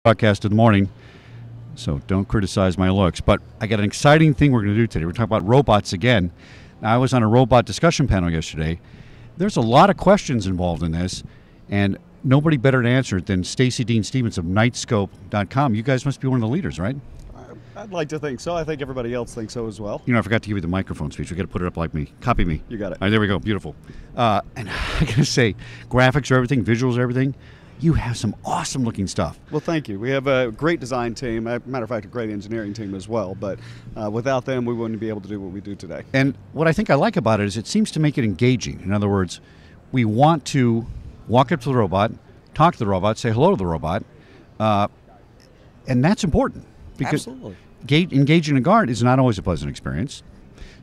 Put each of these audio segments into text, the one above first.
Broadcast in the morning, so don't criticize my looks. But I got an exciting thing we're going to do today. We're talking about robots again. Now, I was on a robot discussion panel yesterday. There's a lot of questions involved in this, and nobody better to answer it than Stacy Dean Stevens of Nightscope.com. You guys must be one of the leaders, right? I'd like to think so. I think everybody else thinks so as well. You know, I forgot to give you the microphone speech. We got to put it up like me. Copy me. You got it. All right, there we go. Beautiful. And I got to say, graphics are everything, visuals are everything. You have some awesome looking stuff. Well, thank you. We have a great design team. Matter of fact, a great engineering team as well. But without them, we wouldn't be able to do what we do today. And what I think I like about it is it seems to make it engaging. In other words, we want to walk up to the robot, talk to the robot, say hello to the robot, and that's important. Because Absolutely. Engaging a guard is not always a pleasant experience.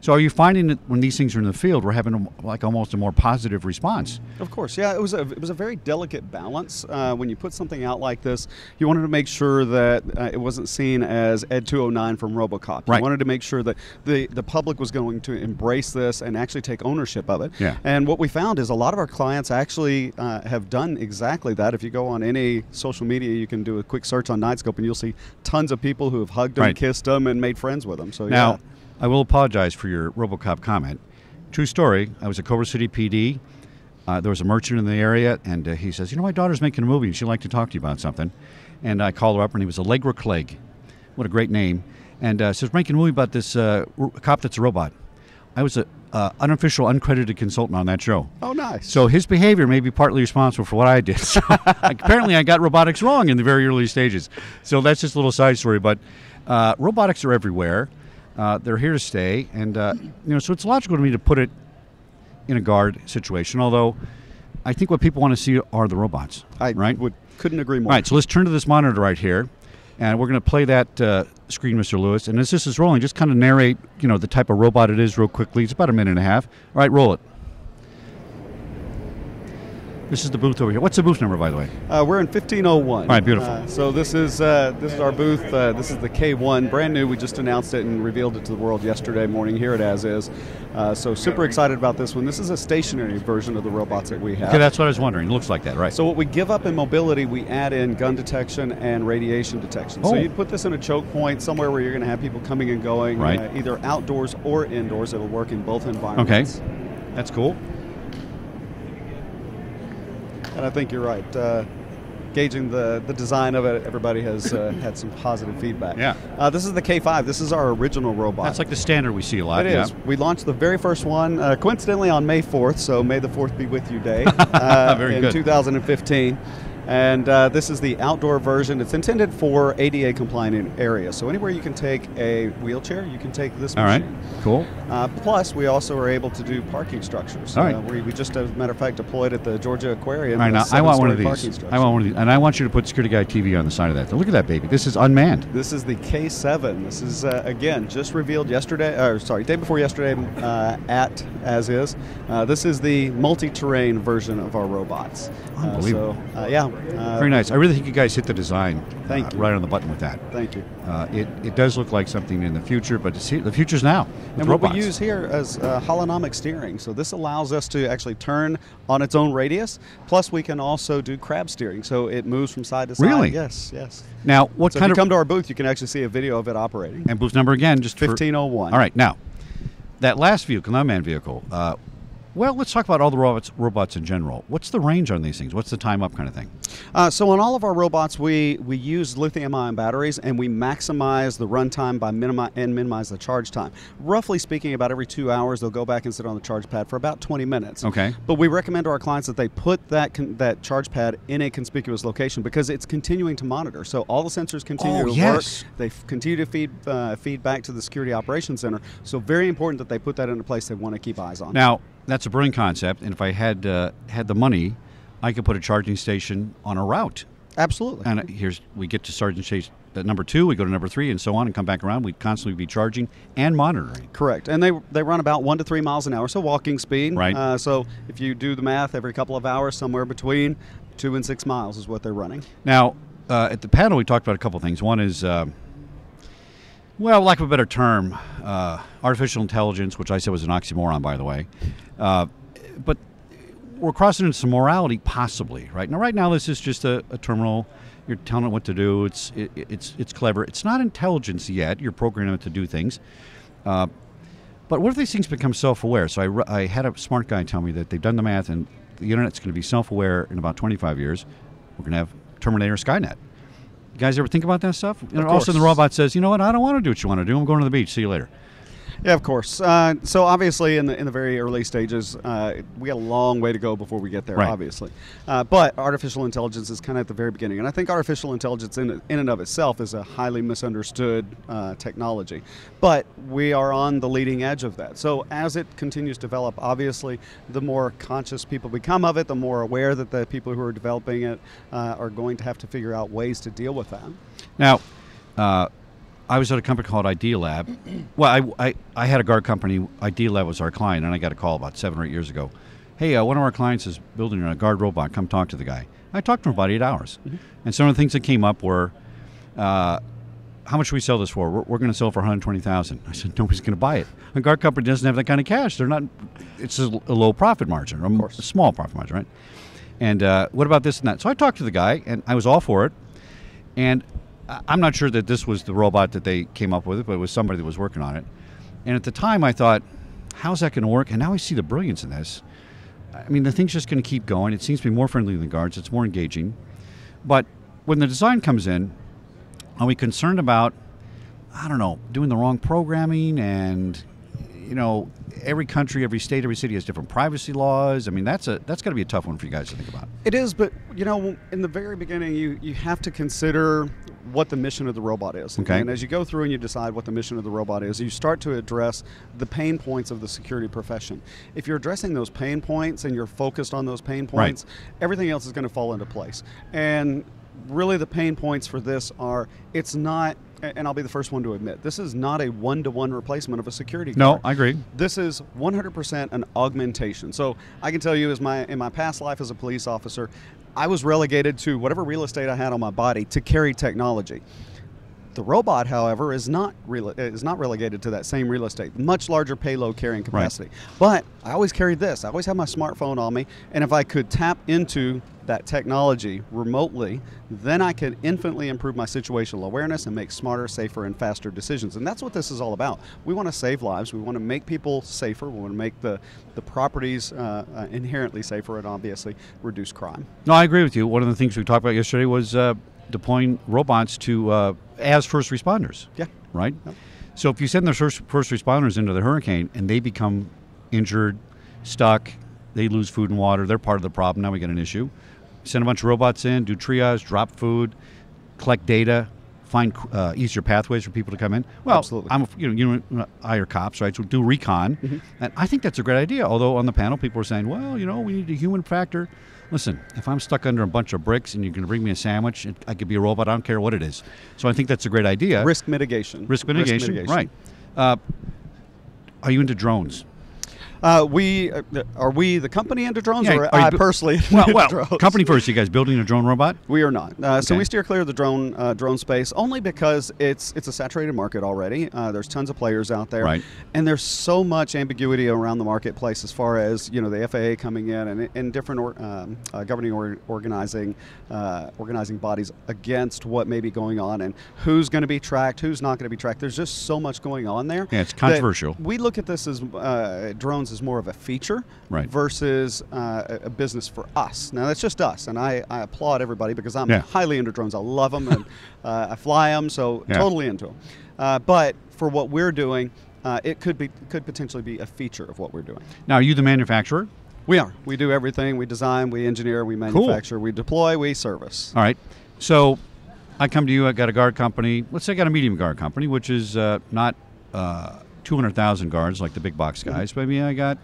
So are you finding that when these things are in the field, we're having like almost a more positive response? Of course, yeah. It was a very delicate balance. When you put something out like this, you wanted to make sure that it wasn't seen as Ed 209 from RoboCop. Right. You wanted to make sure that the public was going to embrace this and actually take ownership of it. Yeah. And what we found is a lot of our clients actually have done exactly that. If you go on any social media, you can do a quick search on Nightscope, and you'll see tons of people who have hugged them, Right. kissed them, and made friends with them. So Now, yeah. I will apologize for your RoboCop comment. True story. I was at Culver City PD. There was a merchant in the area, and he says, "You know, my daughter's making a movie, and she'd like to talk to you about something." And I called her up, and he was Allegra Clegg. What a great name. And says, "We're making a movie about this cop that's a robot." I was an unofficial, uncredited consultant on that show. Oh, nice. So his behavior may be partly responsible for what I did. So apparently I got robotics wrong in the very early stages. So that's just a little side story. But robotics are everywhere. They're here to stay, and so it's logical to me to put it in a guard situation. Although, I think what people want to see are the robots. Right? Couldn't agree more. All right, so let's turn to this monitor right here, and we're going to play that screen, Mr. Lewis. And as this is rolling, just kind of narrate, the type of robot it is real quickly. It's about a minute and a half. All right, roll it. This is the booth over here. What's the booth number, by the way? We're in 1501. All right, beautiful. So this is our booth. This is the K1, brand new. We just announced it and revealed it to the world yesterday morning here at As Is. So super excited about this one. This is a stationary version of the robots that we have. Okay, that's what I was wondering. It looks like that, right? So what we give up in mobility, we add in gun detection and radiation detection. Oh. So you put this in a choke point somewhere where you're going to have people coming and going, right. Either outdoors or indoors. It'll work in both environments. Okay, that's cool. And I think you're right. Gauging the design of it, everybody has had some positive feedback. Yeah. This is the K5. This is our original robot. That's like the standard we see a lot. It is. We launched the very first one, coincidentally, on May 4th, so May the 4th be with you day, Very in good. 2015. And this is the outdoor version. It's intended for ADA compliant areas. So anywhere you can take a wheelchair, you can take this All machine. right, cool. Plus, we also are able to do parking structures. All right. We just, as a matter of fact, deployed at the Georgia Aquarium. All right, now I want one of these. Structure. I want one of these, and I want you to put Security Guy TV on the side of that. Look at that baby. This is unmanned. This is the K7. This is, again, just revealed yesterday, day before yesterday at As Is. This is the multi-terrain version of our robots. Unbelievable. Very nice. I really think you guys hit the design Thank you. right on the button with that. Thank you. It does look like something in the future, but the future's now. With And robots. what we use here is holonomic steering. So this allows us to actually turn on its own radius. Plus, we can also do crab steering. So it moves from side to side. Really? Yes, yes. Now, what So kind if you of come to our booth, you can actually see a video of it operating. and booth number again? Just 1501. All right, now that last vehicle, the unmanned vehicle. Well, let's talk about all the robots in general. What's the range on these things? What's the time up kind of thing? So on all of our robots, we use lithium-ion batteries, and we maximize the runtime by minimize the charge time. Roughly speaking, about every 2 hours, they'll go back and sit on the charge pad for about 20 minutes. Okay. But we recommend to our clients that they put that charge pad in a conspicuous location because it's continuing to monitor. So all the sensors continue to yes. work. They continue to feed back to the Security Operations Center. So very important that they put that in a place they want to keep eyes on. Now, that's a brilliant concept, and if I had the money, I could put a charging station on a route. Absolutely. And we get to charging station number 2, we go to number 3, and so on, and come back around. We'd constantly be charging and monitoring. Correct. And they run about 1 to 3 miles an hour, so walking speed. Right. So if you do the math, every couple of hours, somewhere between 2 and 6 miles is what they're running. Now, at the panel, we talked about a couple things. One is, well, lack of a better term, artificial intelligence, which I said was an oxymoron, by the way. But we're crossing into some morality, possibly, right? Now, right now, this is just a terminal You're telling it what to do. It's clever. It's not intelligence yet. You're programming it to do things. But what if these things become self-aware? So I had a smart guy tell me that they've done the math, and the Internet's going to be self-aware in about 25 years. We're going to have Terminator, Skynet. You guys ever think about that stuff? All of a sudden the robot says, you know what, I don't want to do what you want to do. I'm going to the beach. See you later. Yeah, of course. So obviously, in the very early stages, we got a long way to go before we get there. Right. Obviously, but artificial intelligence is kind of at the very beginning, and I think artificial intelligence in and of itself is a highly misunderstood technology. But we are on the leading edge of that. So as it continues to develop, obviously, the more conscious people become of it, the more aware that the people who are developing it are going to have to figure out ways to deal with that. Now. I was at a company called Idea Lab. Well, I had a guard company. Idea Lab was our client, and I got a call about 7 or 8 years ago. Hey, one of our clients is building a guard robot. Come talk to the guy. I talked to him about 8 hours. Mm-hmm. And some of the things that came up were, how much should we sell this for? We're going to sell it for $120,000. I said, nobody's going to buy it. A guard company doesn't have that kind of cash. They're not. It's a low profit margin, or a small profit margin, right? And what about this and that? So I talked to the guy, and I was all for it. And I'm not sure that this was the robot that they came up with, but it was somebody that was working on it. And at the time, I thought, how's that going to work? And now I see the brilliance in this. I mean, the thing's just going to keep going. It seems to be more friendly than guards. It's more engaging. But when the design comes in, are we concerned about, I don't know, doing the wrong programming? And, you know, every country, every state, every city has different privacy laws. I mean, that's got to be a tough one for you guys to think about. It is, but, you know, in the very beginning, you have to consider what the mission of the robot is. Okay. And as you go through and you decide what the mission of the robot is, you start to address the pain points of the security profession. If you're addressing those pain points and you're focused on those pain points, everything else is going to fall into place. And really the pain points for this are, it's not, and I'll be the first one to admit, this is not a one-to-one replacement of a security guard. No, I agree. This is 100% an augmentation. So I can tell you, in my past life as a police officer, I was relegated to whatever real estate I had on my body to carry technology. The robot, however, is not relegated to that same real estate, much larger payload carrying capacity. Right. But I always carried this. I always had my smartphone on me, and if I could tap into that technology remotely, then I could infinitely improve my situational awareness and make smarter, safer, and faster decisions. And that's what this is all about. We want to save lives. We want to make people safer. We want to make the properties inherently safer and obviously reduce crime. No, I agree with you. One of the things we talked about yesterday was deploying robots to as first responders. Yeah. Right? Yep. So if you send the first responders into the hurricane and they become injured, stuck, they lose food and water, they're part of the problem. Now we got an issue. Send a bunch of robots in, do triage, drop food, collect data, find easier pathways for people to come in. Well, absolutely. Hire cops, right? So do recon. Mm-hmm. And I think that's a great idea. Although on the panel, people are saying, well, we need a human factor. Listen, if I'm stuck under a bunch of bricks and you're going to bring me a sandwich, I could be a robot. I don't care what it is. So I think that's a great idea. Risk mitigation. Right. Are you into drones? Are we the company into drones, or I personally well, drones? Company first. You guys building a drone robot? We are not. So we steer clear of the drone space only because it's a saturated market already. There's tons of players out there, right. And there's so much ambiguity around the marketplace as far as the FAA coming in and different governing organizing bodies against what may be going on and who's going to be tracked, who's not going to be tracked. There's just so much going on there. Yeah, it's controversial. We look at this as drones as more of a feature versus a business for us. Now, that's just us, and I applaud everybody because I'm highly into drones. I love them, and I fly them, so totally into them. But for what we're doing, it could potentially be a feature of what we're doing. Now, are you the manufacturer? We are. We do everything. We design, we engineer, we manufacture, we deploy, we service. All right. So I come to you, I got a guard company. Let's say I got a medium guard company, which is not 200,000 guards like the big box guys, but maybe I got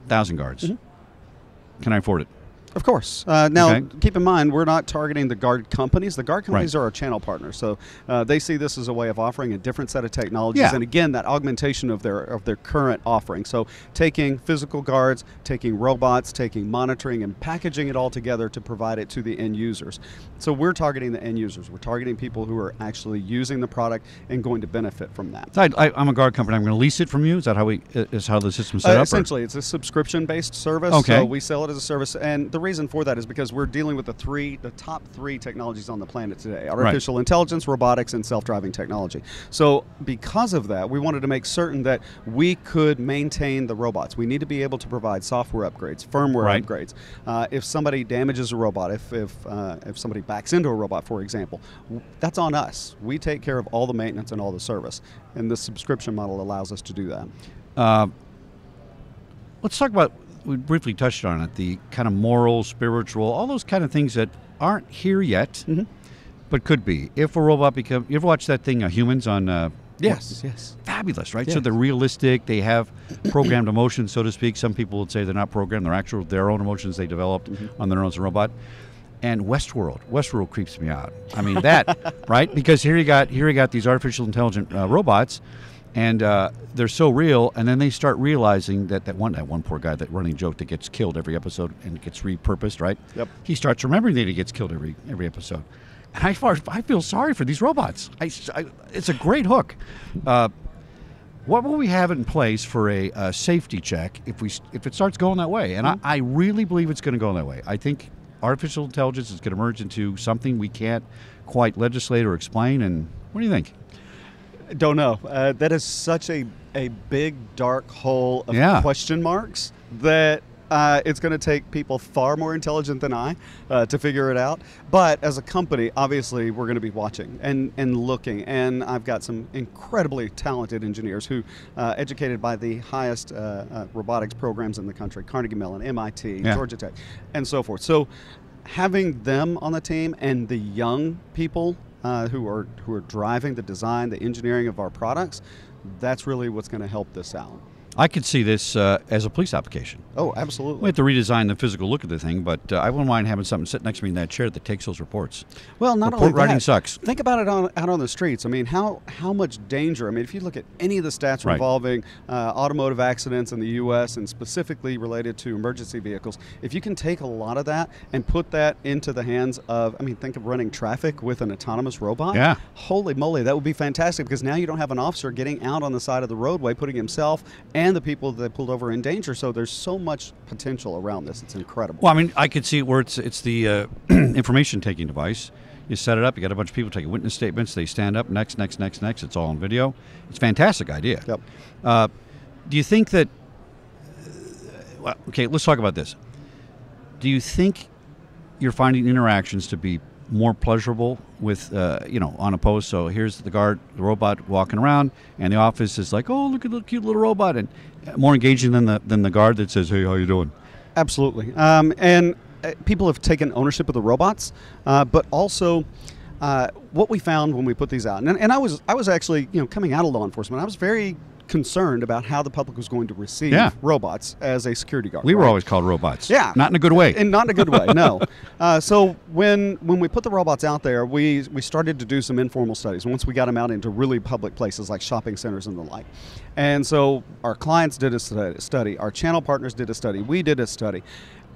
1,000 guards. Mm-hmm. Can I afford it? Of course. Now, keep in mind, we're not targeting the guard companies. The guard companies are our channel partners, so they see this as a way of offering a different set of technologies, and again, that augmentation of their current offering. So, taking physical guards, taking robots, taking monitoring, and packaging it all together to provide it to the end users. So, we're targeting the end users. We're targeting people who are actually using the product and going to benefit from that. I'm a guard company. I'm going to lease it from you. Is that how the system's set up? Essentially, it's a subscription-based service. Okay. So we sell it as a service, and the reason for that is because we're dealing with the top three technologies on the planet today: artificial intelligence, robotics, and self-driving technology. So because of that, we wanted to make certain that we could maintain the robots. We need to be able to provide software upgrades, firmware upgrades. If somebody damages a robot, if somebody backs into a robot, for example, that's on us. We take care of all the maintenance and all the service, and this subscription model allows us to do that. Let's talk about, we briefly touched on it, the kind of moral, spiritual, all those kind of things that aren't here yet, but could be. If a robot you ever watch that thing, Humans, on... Yes. Fabulous, right? Yes. So they're realistic. They have programmed emotions, so to speak. Some people would say they're not programmed. They're their own emotions they developed on their own as a robot. And Westworld creeps me out. I mean, that, right? Because here you got these artificial intelligent robots, and they're so real, and then they start realizing that one poor guy, that running joke that gets killed every episode and gets repurposed, right? Yep. He starts remembering that he gets killed every episode. And I feel sorry for these robots. It's a great hook. What will we have in place for a safety check if it starts going that way? And I really believe it's going to go that way. I think artificial intelligence is going to merge into something we can't quite legislate or explain. And what do you think? Don't know. That is such a big dark hole of question marks that it's going to take people far more intelligent than I to figure it out. But as a company, obviously, we're going to be watching and looking. And I've got some incredibly talented engineers who educated by the highest robotics programs in the country: Carnegie Mellon, MIT, Georgia Tech, and so forth. So having them on the team and the young people who are driving the design, the engineering of our products, that's really what's going to help this out. I could see this as a police application. Oh, absolutely. We have to redesign the physical look of the thing, but I wouldn't mind having something sit next to me in that chair that takes those reports. Well, not only that. Report writing sucks. Think about it out on the streets. I mean, how much danger? I mean, if you look at any of the stats involving automotive accidents in the U.S. and specifically related to emergency vehicles, if you can take a lot of that and put that into the hands of, think of running traffic with an autonomous robot. Yeah. Holy moly, that would be fantastic, because now you don't have an officer getting out on the side of the roadway, putting himself and the people that pulled over in danger. So there's so much potential around this. It's incredible. Well, I could see it where it's the information taking device. You set it up, you got a bunch of people taking witness statements, they stand up, next, it's all on video. It's a fantastic idea. Yep. Do you think that, okay, let's talk about this. Do you think you're finding interactions to be more pleasurable with, on a post? So here's the robot walking around, and the office is like, oh, look at the cute little robot, and more engaging than the guard that says, hey, how you doing? Absolutely. And people have taken ownership of the robots, but also what we found when we put these out, and I was actually, coming out of law enforcement, I was very concerned about how the public was going to receive robots as a security guard. We were always called robots. Yeah. Not in a good way. And not in a good way, no. So when we put the robots out there, we started to do some informal studies once we got them out into really public places like shopping centers and the like. And so our clients did a study, our channel partners did a study, we did a study,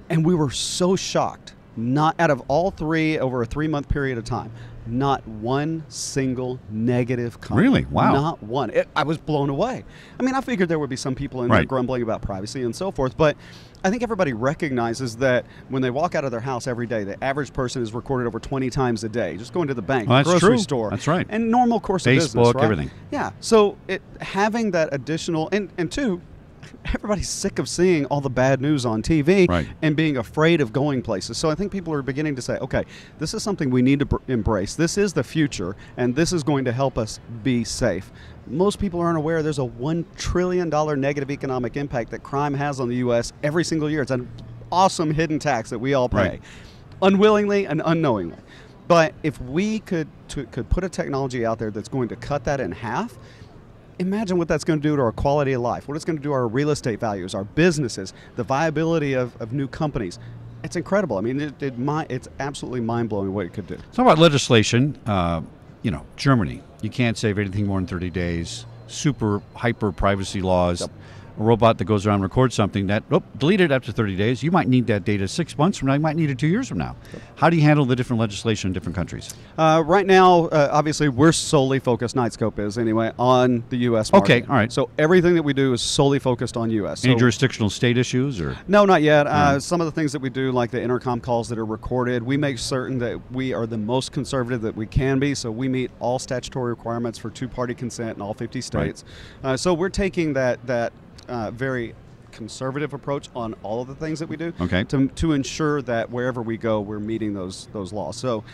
and we were so shocked. Not out of all three over a 3-month period of time, not one single negative comment. Really? Wow. Not one. I was blown away. I figured there would be some people in there grumbling about privacy and so forth, but I think everybody recognizes that when they walk out of their house every day, the average person is recorded over 20 times a day, just going to the bank, the grocery store. That's right. And normal course of business, Facebook, right? everything. Yeah. So having that additional, and two, everybody's sick of seeing all the bad news on TV and being afraid of going places. So I think people are beginning to say, okay, this is something we need to embrace. This is the future, and this is going to help us be safe. Most people aren't aware there's a $1 trillion negative economic impact that crime has on the U.S. every single year. It's an awesome hidden tax that we all pay, unwillingly and unknowingly. But if we could put a technology out there that's going to cut that in half, imagine what that's going to do to our quality of life, what it's going to do to our real estate values, our businesses, the viability of new companies. It's incredible. It's absolutely mind-blowing what it could do. Talk about legislation. Germany, you can't save anything more than 30 days. Super hyper privacy laws. a robot that goes around and records something that, delete it after 30 days. You might need that data 6 months from now. You might need it 2 years from now. How do you handle the different legislation in different countries? Right now, obviously, we're solely focused, Nightscope is anyway, on the U.S. market. Okay, all right. So everything that we do is solely focused on U.S. Any So jurisdictional state issues? Or no, not yet. Some of the things that we do, like the intercom calls that are recorded, we make certain that we are the most conservative that we can be, so we meet all statutory requirements for two-party consent in all 50 states. So we're taking that very conservative approach on all of the things that we do to ensure that wherever we go, we're meeting those laws. So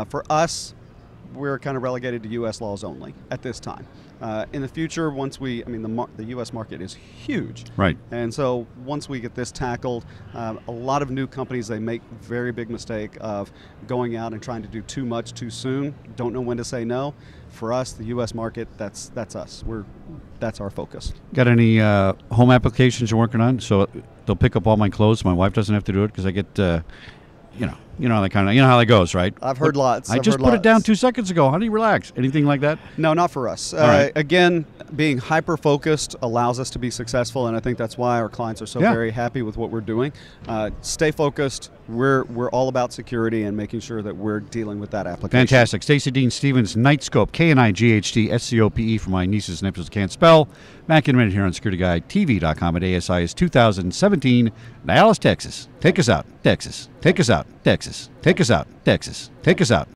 for us, we're kind of relegated to U.S. laws only at this time. In the future, the U.S. market is huge. Right. And so once we get this tackled, a lot of new companies, they make very big mistake of going out and trying to do too much too soon, don't know when to say no. For us, the U.S. market, that's us. That's our focus. Got any home applications you're working on? So they'll pick up all my clothes. My wife doesn't have to do it because I get, you know how that goes, right? I've heard lots. I just put it down 2 seconds ago. Honey, relax. Anything like that? No, not for us. Right. Again, being hyper-focused allows us to be successful, and I think that's why our clients are so very happy with what we're doing. Stay focused. We're all about security and making sure that we're dealing with that application. Fantastic. Stacy Dean Stevens, Nightscope, K-N-I-G-H-T-S-C-O-P-E for my nieces and nephews who can't spell. Back in a minute here on SecurityGuideTV.com at ASI's 2017 Dallas, Texas. Take us out, Texas. Take us out, Texas. Take us out, Texas. Take us out.